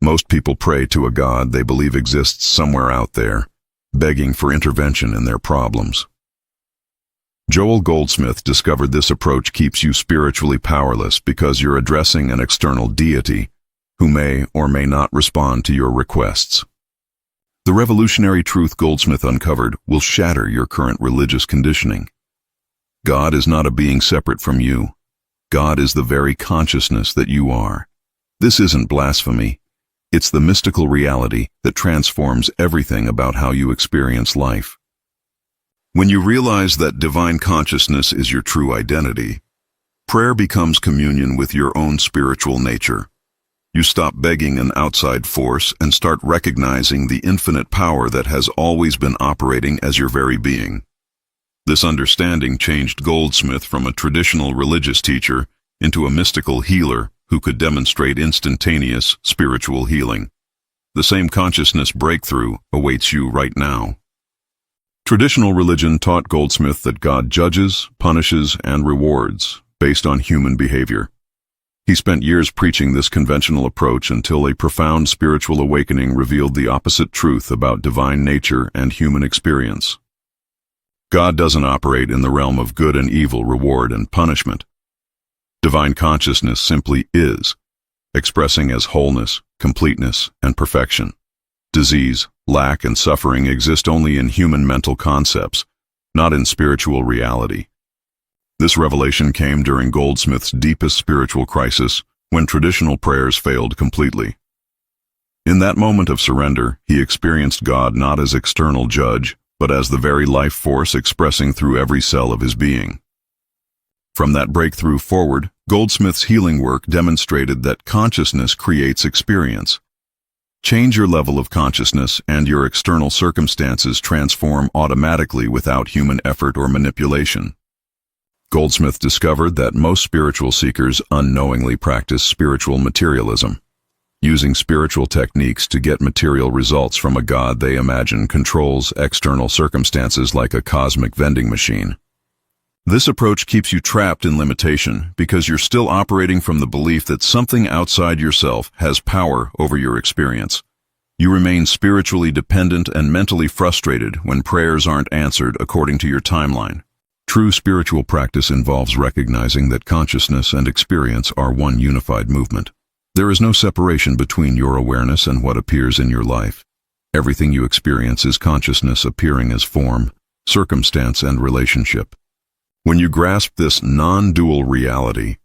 Most people pray to a God they believe exists somewhere out there, begging for intervention in their problems. Joel Goldsmith discovered this approach keeps you spiritually powerless because you're addressing an external deity who may or may not respond to your requests. The revolutionary truth Goldsmith uncovered will shatter your current religious conditioning. God is not a being separate from you. God is the very consciousness that you are. This isn't blasphemy. It's the mystical reality that transforms everything about how you experience life. When you realize that divine consciousness is your true identity, prayer becomes communion with your own spiritual nature. You stop begging an outside force and start recognizing the infinite power that has always been operating as your very being. This understanding changed Goldsmith from a traditional religious teacher into a mystical healer who could demonstrate instantaneous spiritual healing. The same consciousness breakthrough awaits you right now. Traditional religion taught Goldsmith that God judges, punishes, and rewards based on human behavior. He spent years preaching this conventional approach until a profound spiritual awakening revealed the opposite truth about divine nature and human experience. God doesn't operate in the realm of good and evil, reward and punishment. Divine consciousness simply is, expressing as wholeness, completeness, and perfection. Disease, lack, and suffering exist only in human mental concepts, not in spiritual reality. This revelation came during Goldsmith's deepest spiritual crisis, when traditional prayers failed completely. In that moment of surrender, he experienced God not as external judge, but as the very life force expressing through every cell of his being. From that breakthrough forward, Goldsmith's healing work demonstrated that consciousness creates experience. Change your level of consciousness and your external circumstances transform automatically without human effort or manipulation. Goldsmith discovered that most spiritual seekers unknowingly practice spiritual materialism, using spiritual techniques to get material results from a God they imagine controls external circumstances like a cosmic vending machine. This approach keeps you trapped in limitation because you're still operating from the belief that something outside yourself has power over your experience. You remain spiritually dependent and mentally frustrated when prayers aren't answered according to your timeline. True spiritual practice involves recognizing that consciousness and experience are one unified movement. There is no separation between your awareness and what appears in your life. Everything you experience is consciousness appearing as form, circumstance, and relationship. When you grasp this non-dual reality,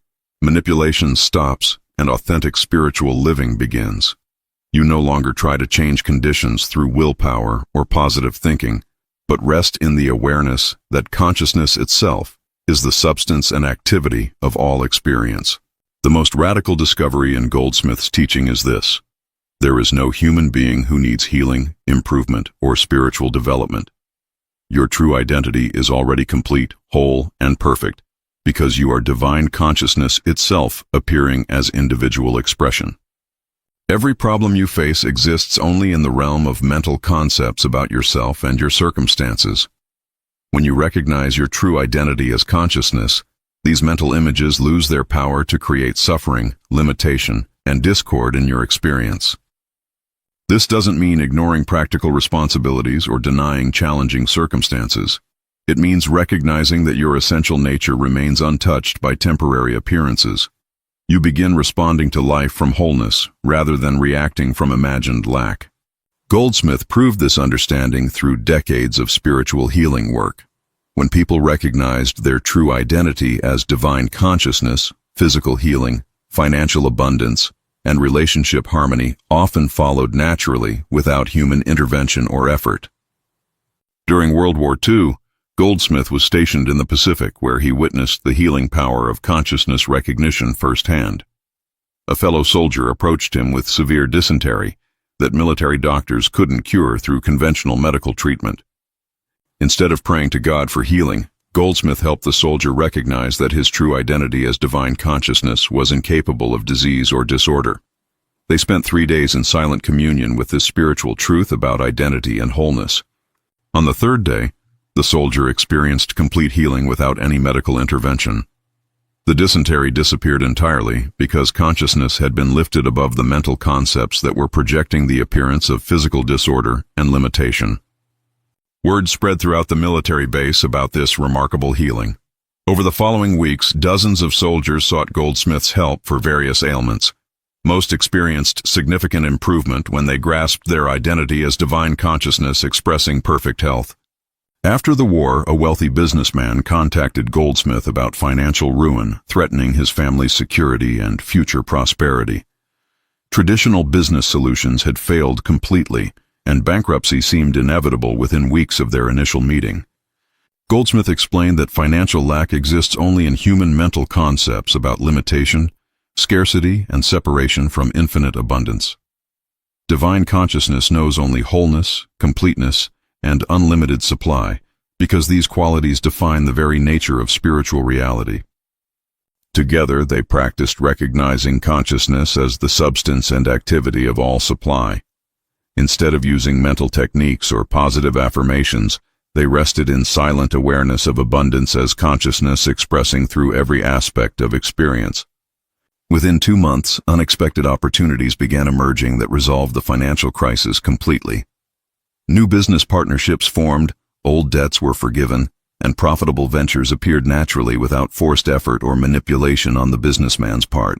manipulation stops and authentic spiritual living begins. You no longer try to change conditions through willpower or positive thinking, but rest in the awareness that consciousness itself is the substance and activity of all experience. The most radical discovery in Goldsmith's teaching is this: there is no human being who needs healing, improvement, or spiritual development. Your true identity is already complete, whole, and perfect, because you are divine consciousness itself appearing as individual expression. Every problem you face exists only in the realm of mental concepts about yourself and your circumstances. When you recognize your true identity as consciousness, these mental images lose their power to create suffering, limitation, and discord in your experience. This doesn't mean ignoring practical responsibilities or denying challenging circumstances. It means recognizing that your essential nature remains untouched by temporary appearances. You begin responding to life from wholeness rather than reacting from imagined lack. Goldsmith proved this understanding through decades of spiritual healing work. When people recognized their true identity as divine consciousness, physical healing, financial abundance, and relationship harmony often followed naturally without human intervention or effort. During World War II, Goldsmith was stationed in the Pacific, where he witnessed the healing power of consciousness recognition firsthand. A fellow soldier approached him with severe dysentery that military doctors couldn't cure through conventional medical treatment. Instead of praying to God for healing, Goldsmith helped the soldier recognize that his true identity as divine consciousness was incapable of disease or disorder. They spent 3 days in silent communion with this spiritual truth about identity and wholeness. On the 3rd day, the soldier experienced complete healing without any medical intervention. The dysentery disappeared entirely because consciousness had been lifted above the mental concepts that were projecting the appearance of physical disorder and limitation. Word spread throughout the military base about this remarkable healing. Over the following weeks, dozens of soldiers sought Goldsmith's help for various ailments. Most experienced significant improvement when they grasped their identity as divine consciousness expressing perfect health. After the war, a wealthy businessman contacted Goldsmith about financial ruin, threatening his family's security and future prosperity. Traditional business solutions had failed completely, and bankruptcy seemed inevitable within weeks of their initial meeting. Goldsmith explained that financial lack exists only in human mental concepts about limitation, scarcity, and separation from infinite abundance. Divine consciousness knows only wholeness, completeness, and unlimited supply, because these qualities define the very nature of spiritual reality. Together, they practiced recognizing consciousness as the substance and activity of all supply. Instead of using mental techniques or positive affirmations, they rested in silent awareness of abundance as consciousness expressing through every aspect of experience. Within 2 months, unexpected opportunities began emerging that resolved the financial crisis completely. New business partnerships formed, old debts were forgiven, and profitable ventures appeared naturally without forced effort or manipulation on the businessman's part.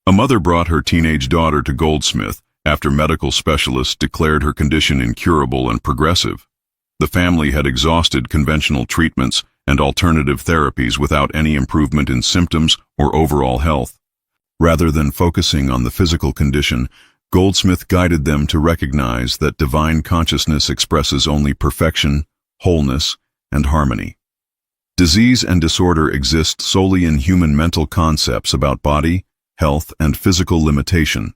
A mother brought her teenage daughter to Goldsmith after medical specialists declared her condition incurable and progressive. The family had exhausted conventional treatments and alternative therapies without any improvement in symptoms or overall health. Rather than focusing on the physical condition, Goldsmith guided them to recognize that divine consciousness expresses only perfection, wholeness, and harmony. Disease and disorder exist solely in human mental concepts about body, health, and physical limitation.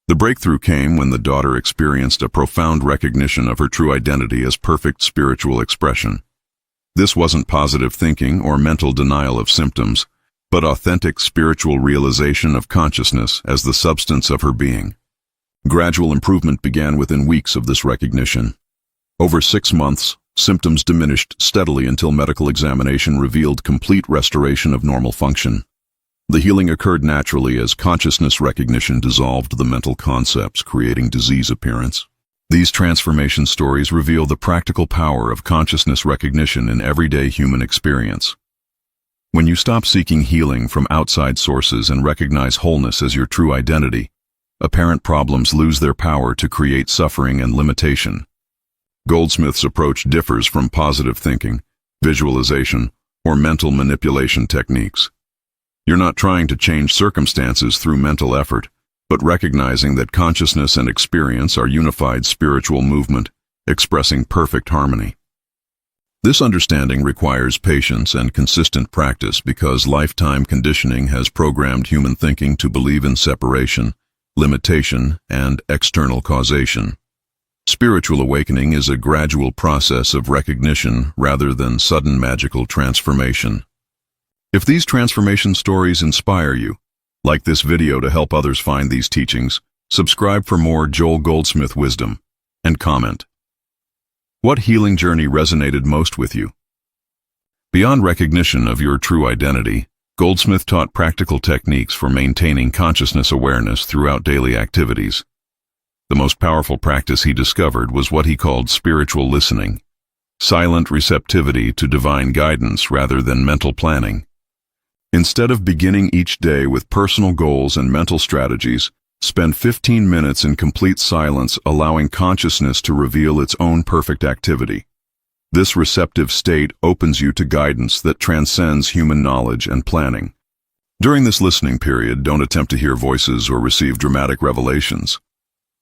The breakthrough came when the daughter experienced a profound recognition of her true identity as perfect spiritual expression. This wasn't positive thinking or mental denial of symptoms, but authentic spiritual realization of consciousness as the substance of her being. Gradual improvement began within weeks of this recognition. Over 6 months, symptoms diminished steadily until medical examination revealed complete restoration of normal function. The healing occurred naturally as consciousness recognition dissolved the mental concepts, creating disease appearance. These transformation stories reveal the practical power of consciousness recognition in everyday human experience. When you stop seeking healing from outside sources and recognize wholeness as your true identity, apparent problems lose their power to create suffering and limitation. Goldsmith's approach differs from positive thinking, visualization, or mental manipulation techniques. You're not trying to change circumstances through mental effort, but recognizing that consciousness and experience are unified spiritual movement, expressing perfect harmony. This understanding requires patience and consistent practice because lifetime conditioning has programmed human thinking to believe in separation, limitation, and external causation. Spiritual awakening is a gradual process of recognition rather than sudden magical transformation. If these transformation stories inspire you, like this video to help others find these teachings, subscribe for more Joel Goldsmith wisdom, and comment. What healing journey resonated most with you? Beyond recognition of your true identity, Goldsmith taught practical techniques for maintaining consciousness awareness throughout daily activities. The most powerful practice he discovered was what he called spiritual listening, silent receptivity to divine guidance rather than mental planning. Instead of beginning each day with personal goals and mental strategies, spend 15 minutes in complete silence, allowing consciousness to reveal its own perfect activity. This receptive state opens you to guidance that transcends human knowledge and planning. During this listening period, don't attempt to hear voices or receive dramatic revelations.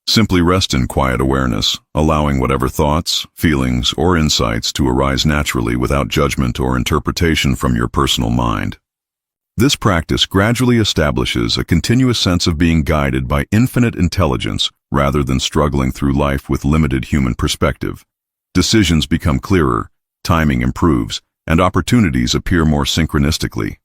Simply rest in quiet awareness, allowing whatever thoughts, feelings, or insights to arise naturally without judgment or interpretation from your personal mind. This practice gradually establishes a continuous sense of being guided by infinite intelligence rather than struggling through life with limited human perspective. Decisions become clearer, timing improves, and opportunities appear more synchronistically.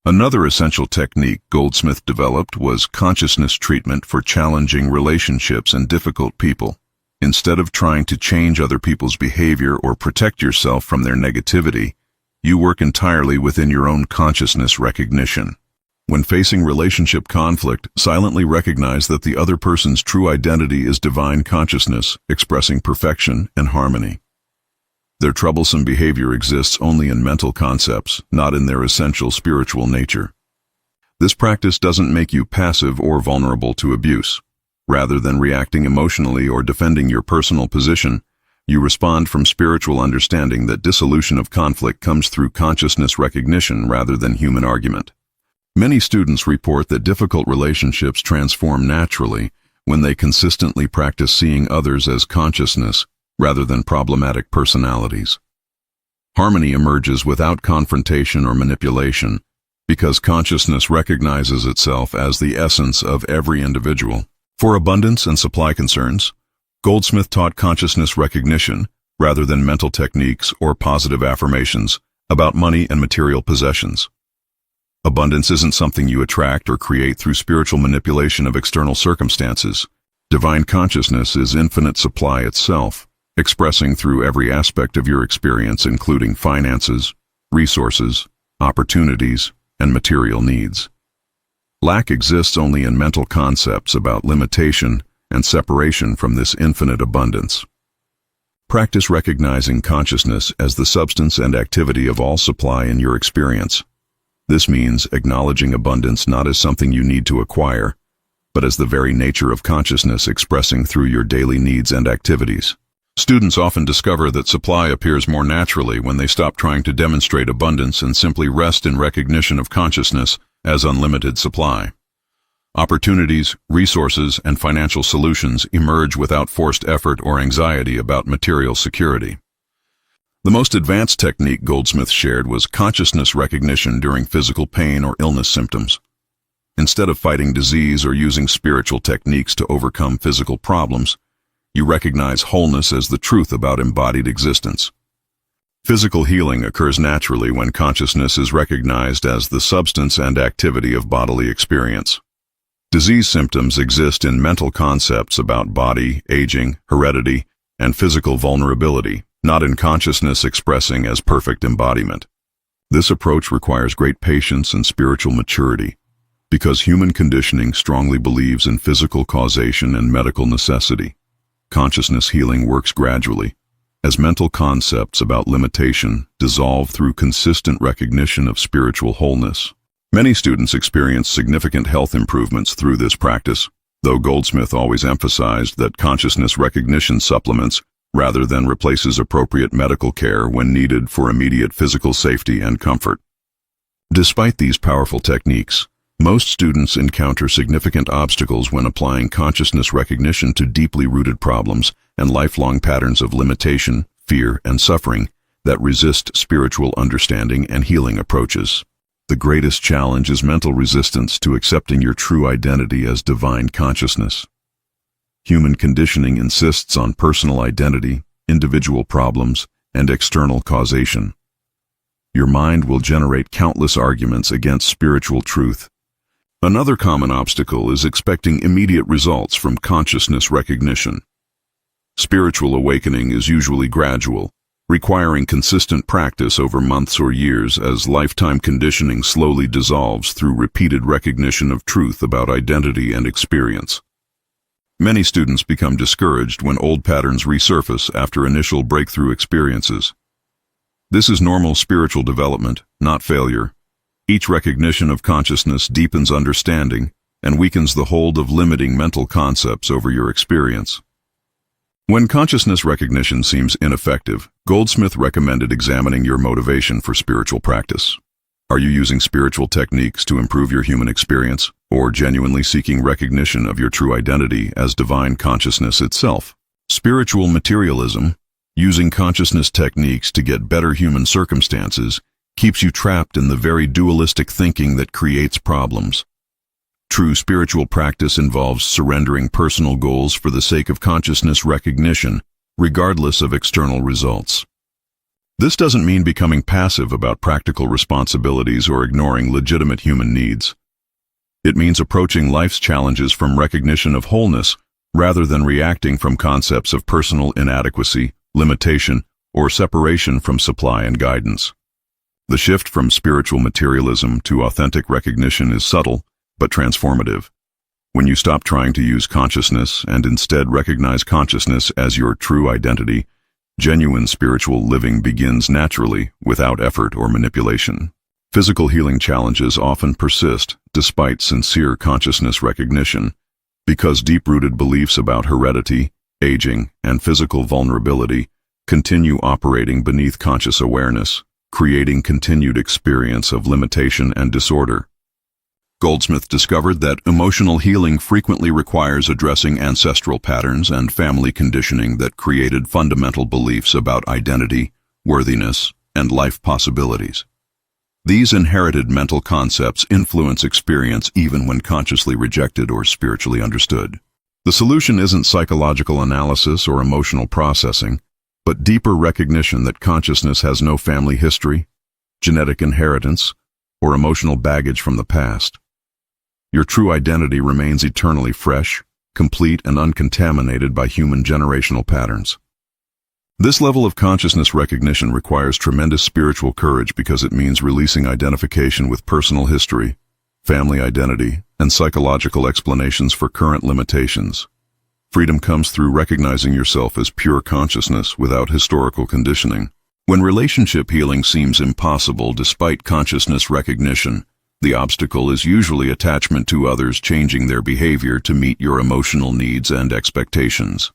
Another essential technique Goldsmith developed was consciousness treatment for challenging relationships and difficult people. Instead of trying to change other people's behavior or protect yourself from their negativity, you work entirely within your own consciousness recognition. When facing relationship conflict, silently recognize that the other person's true identity is divine consciousness, expressing perfection and harmony. Their troublesome behavior exists only in mental concepts, not in their essential spiritual nature. This practice doesn't make you passive or vulnerable to abuse. Rather than reacting emotionally or defending your personal position, you respond from spiritual understanding that dissolution of conflict comes through consciousness recognition rather than human argument. Many students report that difficult relationships transform naturally when they consistently practice seeing others as consciousness rather than problematic personalities. Harmony emerges without confrontation or manipulation because consciousness recognizes itself as the essence of every individual. For abundance and supply concerns, Goldsmith taught consciousness recognition rather than mental techniques or positive affirmations about money and material possessions. Abundance isn't something you attract or create through spiritual manipulation of external circumstances. Divine consciousness is infinite supply itself, expressing through every aspect of your experience, including finances, resources, opportunities, and material needs. Lack exists only in mental concepts about limitation and separation from this infinite abundance. Practice recognizing consciousness as the substance and activity of all supply in your experience. This means acknowledging abundance not as something you need to acquire, but as the very nature of consciousness expressing through your daily needs and activities. Students often discover that supply appears more naturally when they stop trying to demonstrate abundance and simply rest in recognition of consciousness as unlimited supply. Opportunities, resources, and financial solutions emerge without forced effort or anxiety about material security. The most advanced technique Goldsmith shared was consciousness recognition during physical pain or illness symptoms. Instead of fighting disease or using spiritual techniques to overcome physical problems, you recognize wholeness as the truth about embodied existence. Physical healing occurs naturally when consciousness is recognized as the substance and activity of bodily experience. Disease symptoms exist in mental concepts about body, aging, heredity, and physical vulnerability, not in consciousness expressing as perfect embodiment. This approach requires great patience and spiritual maturity, because human conditioning strongly believes in physical causation and medical necessity. Consciousness healing works gradually, as mental concepts about limitation dissolve through consistent recognition of spiritual wholeness. Many students experience significant health improvements through this practice, though Goldsmith always emphasized that consciousness recognition supplements rather than replaces appropriate medical care when needed for immediate physical safety and comfort. Despite these powerful techniques, most students encounter significant obstacles when applying consciousness recognition to deeply rooted problems and lifelong patterns of limitation, fear, and suffering that resist spiritual understanding and healing approaches. The greatest challenge is mental resistance to accepting your true identity as divine consciousness. Human conditioning insists on personal identity, individual problems, and external causation. Your mind will generate countless arguments against spiritual truth. Another common obstacle is expecting immediate results from consciousness recognition. Spiritual awakening is usually gradual, requiring consistent practice over months or years as lifetime conditioning slowly dissolves through repeated recognition of truth about identity and experience. Many students become discouraged when old patterns resurface after initial breakthrough experiences. This is normal spiritual development, not failure. Each recognition of consciousness deepens understanding and weakens the hold of limiting mental concepts over your experience. When consciousness recognition seems ineffective, Goldsmith recommended examining your motivation for spiritual practice. Are you using spiritual techniques to improve your human experience, or genuinely seeking recognition of your true identity as divine consciousness itself? Spiritual materialism, using consciousness techniques to get better human circumstances, keeps you trapped in the very dualistic thinking that creates problems. True spiritual practice involves surrendering personal goals for the sake of consciousness recognition, regardless of external results. This doesn't mean becoming passive about practical responsibilities or ignoring legitimate human needs. It means approaching life's challenges from recognition of wholeness rather than reacting from concepts of personal inadequacy, limitation, or separation from supply and guidance. The shift from spiritual materialism to authentic recognition is subtle, but transformative. When you stop trying to use consciousness and instead recognize consciousness as your true identity, genuine spiritual living begins naturally, without effort or manipulation. Physical healing challenges often persist despite sincere consciousness recognition, because deep-rooted beliefs about heredity, aging, and physical vulnerability continue operating beneath conscious awareness, creating continued experience of limitation and disorder. Goldsmith discovered that emotional healing frequently requires addressing ancestral patterns and family conditioning that created fundamental beliefs about identity, worthiness, and life possibilities. These inherited mental concepts influence experience even when consciously rejected or spiritually understood. The solution isn't psychological analysis or emotional processing, but deeper recognition that consciousness has no family history, genetic inheritance, or emotional baggage from the past. Your true identity remains eternally fresh, complete, and uncontaminated by human generational patterns. This level of consciousness recognition requires tremendous spiritual courage because it means releasing identification with personal history, family identity, and psychological explanations for current limitations. Freedom comes through recognizing yourself as pure consciousness without historical conditioning. When relationship healing seems impossible despite consciousness recognition, the obstacle is usually attachment to others changing their behavior to meet your emotional needs and expectations.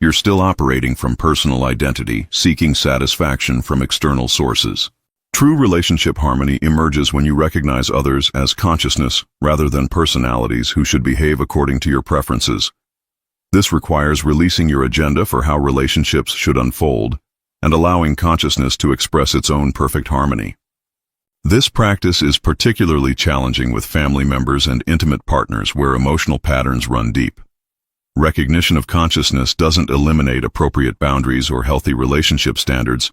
You're still operating from personal identity, seeking satisfaction from external sources. True relationship harmony emerges when you recognize others as consciousness rather than personalities who should behave according to your preferences. This requires releasing your agenda for how relationships should unfold and allowing consciousness to express its own perfect harmony. This practice is particularly challenging with family members and intimate partners where emotional patterns run deep. Recognition of consciousness doesn't eliminate appropriate boundaries or healthy relationship standards,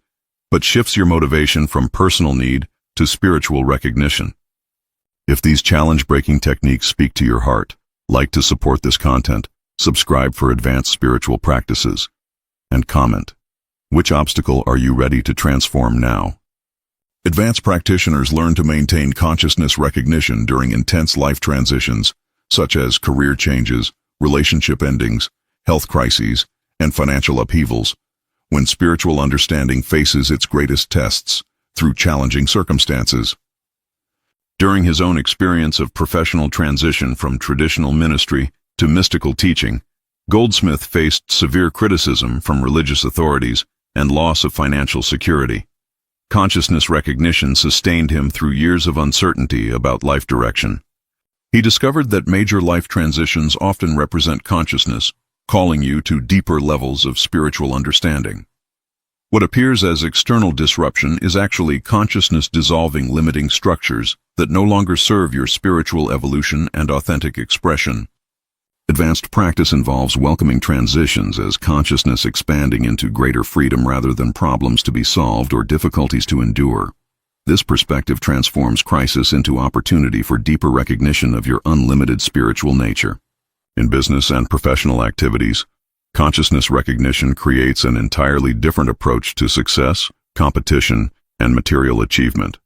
but shifts your motivation from personal need to spiritual recognition. If these challenge-breaking techniques speak to your heart, like to support this content, subscribe for advanced spiritual practices, and comment. Which obstacle are you ready to transform now? Advanced practitioners learn to maintain consciousness recognition during intense life transitions, such as career changes, relationship endings, health crises, and financial upheavals, when spiritual understanding faces its greatest tests through challenging circumstances. During his own experience of professional transition from traditional ministry to mystical teaching, Goldsmith faced severe criticism from religious authorities and loss of financial security. Consciousness recognition sustained him through years of uncertainty about life direction. He discovered that major life transitions often represent consciousness, calling you to deeper levels of spiritual understanding. What appears as external disruption is actually consciousness dissolving limiting structures that no longer serve your spiritual evolution and authentic expression. Advanced practice involves welcoming transitions as consciousness expanding into greater freedom rather than problems to be solved or difficulties to endure. This perspective transforms crisis into opportunity for deeper recognition of your unlimited spiritual nature. In business and professional activities, consciousness recognition creates an entirely different approach to success, competition, and material achievement.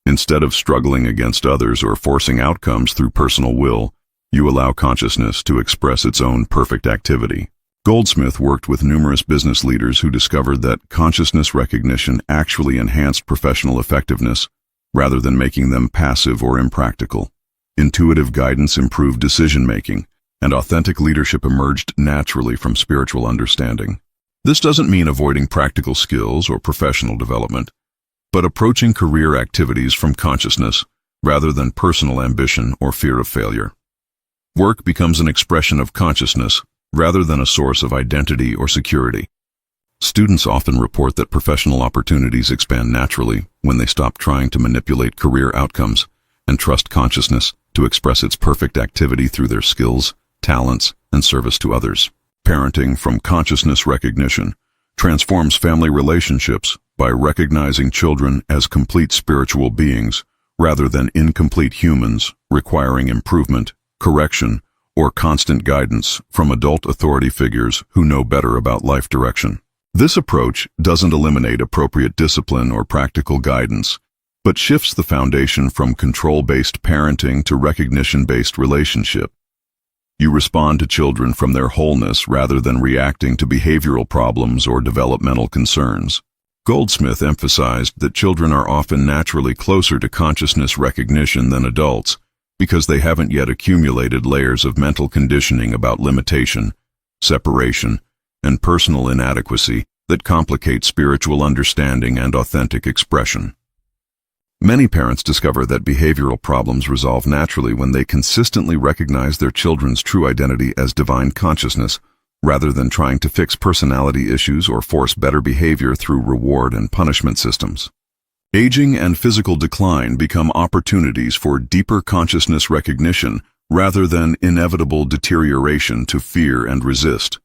Instead of struggling against others or forcing outcomes through personal will, you allow consciousness to express its own perfect activity. Goldsmith worked with numerous business leaders who discovered that consciousness recognition actually enhanced professional effectiveness rather than making them passive or impractical. Intuitive guidance improved decision-making, and authentic leadership emerged naturally from spiritual understanding. This doesn't mean avoiding practical skills or professional development, but approaching career activities from consciousness rather than personal ambition or fear of failure. Work becomes an expression of consciousness rather than a source of identity or security. Students often report that professional opportunities expand naturally when they stop trying to manipulate career outcomes and trust consciousness to express its perfect activity through their skills, talents, and service to others. Parenting from consciousness recognition transforms family relationships by recognizing children as complete spiritual beings rather than incomplete humans requiring improvement, correction, or constant guidance from adult authority figures who know better about life direction. This approach doesn't eliminate appropriate discipline or practical guidance, but shifts the foundation from control-based parenting to recognition-based relationship. You respond to children from their wholeness rather than reacting to behavioral problems or developmental concerns. Goldsmith emphasized that children are often naturally closer to consciousness recognition than adults because they haven't yet accumulated layers of mental conditioning about limitation, separation, and personal inadequacy that complicate spiritual understanding and authentic expression. Many parents discover that behavioral problems resolve naturally when they consistently recognize their children's true identity as divine consciousness, rather than trying to fix personality issues or force better behavior through reward and punishment systems. Aging and physical decline become opportunities for deeper consciousness recognition rather than inevitable deterioration to fear and resist.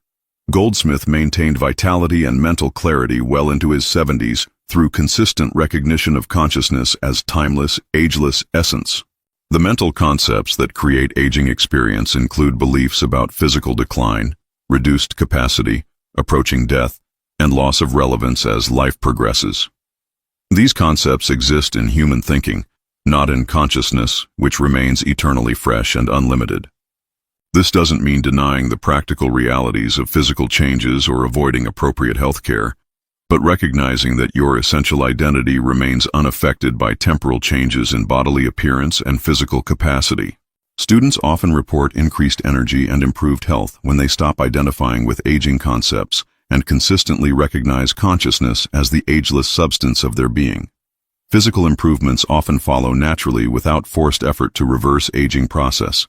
Goldsmith maintained vitality and mental clarity well into his 70s through consistent recognition of consciousness as timeless, ageless essence. The mental concepts that create aging experience include beliefs about physical decline, reduced capacity, approaching death, and loss of relevance as life progresses. These concepts exist in human thinking, not in consciousness, which remains eternally fresh and unlimited. This doesn't mean denying the practical realities of physical changes or avoiding appropriate health care, but recognizing that your essential identity remains unaffected by temporal changes in bodily appearance and physical capacity. Students often report increased energy and improved health when they stop identifying with aging concepts and consistently recognize consciousness as the ageless substance of their being. Physical improvements often follow naturally without forced effort to reverse aging process.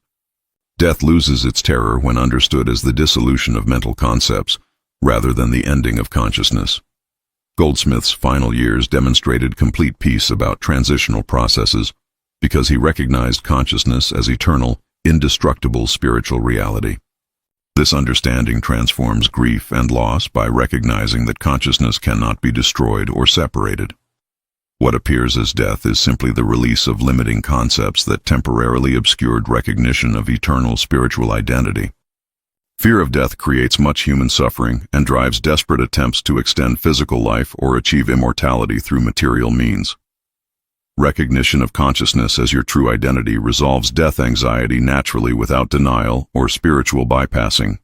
Death loses its terror when understood as the dissolution of mental concepts, rather than the ending of consciousness. Goldsmith's final years demonstrated complete peace about transitional processes because he recognized consciousness as eternal, indestructible spiritual reality. This understanding transforms grief and loss by recognizing that consciousness cannot be destroyed or separated. What appears as death is simply the release of limiting concepts that temporarily obscured recognition of eternal spiritual identity. Fear of death creates much human suffering and drives desperate attempts to extend physical life or achieve immortality through material means. Recognition of consciousness as your true identity resolves death anxiety naturally without denial or spiritual bypassing.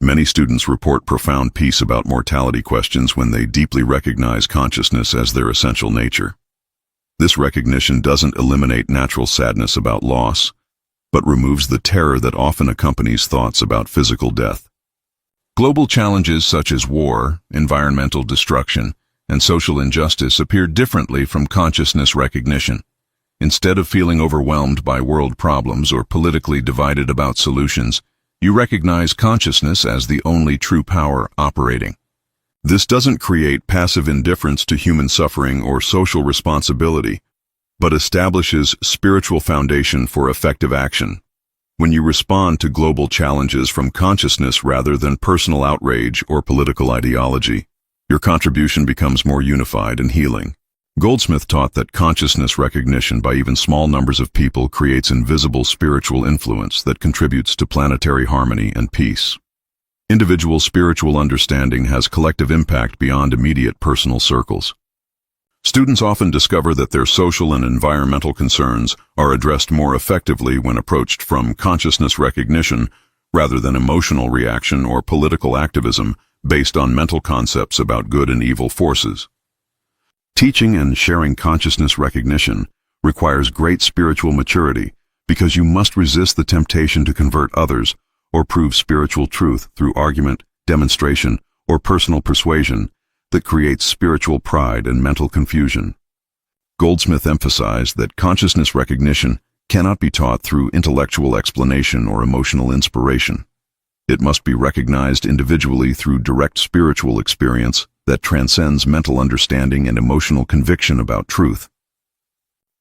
Many students report profound peace about mortality questions when they deeply recognize consciousness as their essential nature. This recognition doesn't eliminate natural sadness about loss, but removes the terror that often accompanies thoughts about physical death. Global challenges such as war, environmental destruction, and social injustice appear differently from consciousness recognition. Instead of feeling overwhelmed by world problems or politically divided about solutions, you recognize consciousness as the only true power operating. This doesn't create passive indifference to human suffering or social responsibility, but establishes spiritual foundation for effective action. When you respond to global challenges from consciousness rather than personal outrage or political ideology, your contribution becomes more unified and healing. Goldsmith taught that consciousness recognition by even small numbers of people creates invisible spiritual influence that contributes to planetary harmony and peace. Individual spiritual understanding has collective impact beyond immediate personal circles. Students often discover that their social and environmental concerns are addressed more effectively when approached from consciousness recognition rather than emotional reaction or political activism based on mental concepts about good and evil forces. Teaching and sharing consciousness recognition requires great spiritual maturity because you must resist the temptation to convert others or prove spiritual truth through argument, demonstration, or personal persuasion that creates spiritual pride and mental confusion. Goldsmith emphasized that consciousness recognition cannot be taught through intellectual explanation or emotional inspiration. It must be recognized individually through direct spiritual experience that transcends mental understanding and emotional conviction about truth.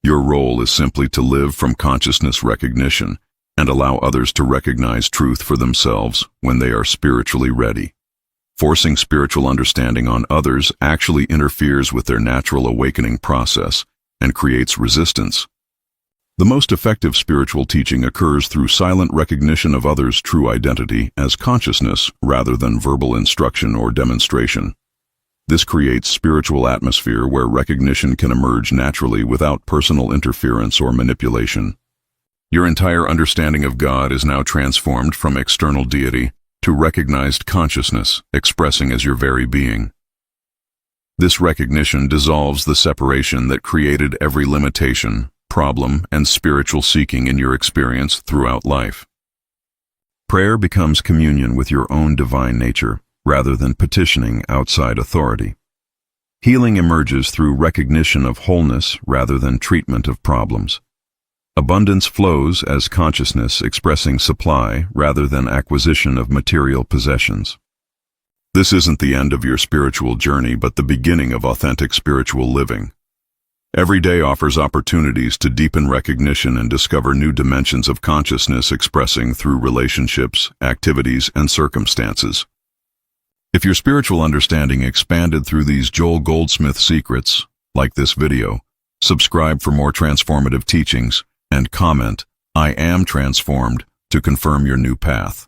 Your role is simply to live from consciousness recognition and allow others to recognize truth for themselves when they are spiritually ready. Forcing spiritual understanding on others actually interferes with their natural awakening process and creates resistance. The most effective spiritual teaching occurs through silent recognition of others' true identity as consciousness rather than verbal instruction or demonstration. This creates spiritual atmosphere where recognition can emerge naturally without personal interference or manipulation. Your entire understanding of God is now transformed from external deity to recognized consciousness, expressing as your very being. This recognition dissolves the separation that created every limitation, problem, and spiritual seeking in your experience throughout life. Prayer becomes communion with your own divine nature, rather than petitioning outside authority. Healing emerges through recognition of wholeness rather than treatment of problems. Abundance flows as consciousness expressing supply rather than acquisition of material possessions. This isn't the end of your spiritual journey, but the beginning of authentic spiritual living. Every day offers opportunities to deepen recognition and discover new dimensions of consciousness expressing through relationships, activities, and circumstances. If your spiritual understanding expanded through these Joel Goldsmith secrets, like this video, subscribe for more transformative teachings, and comment, "I am transformed," to confirm your new path.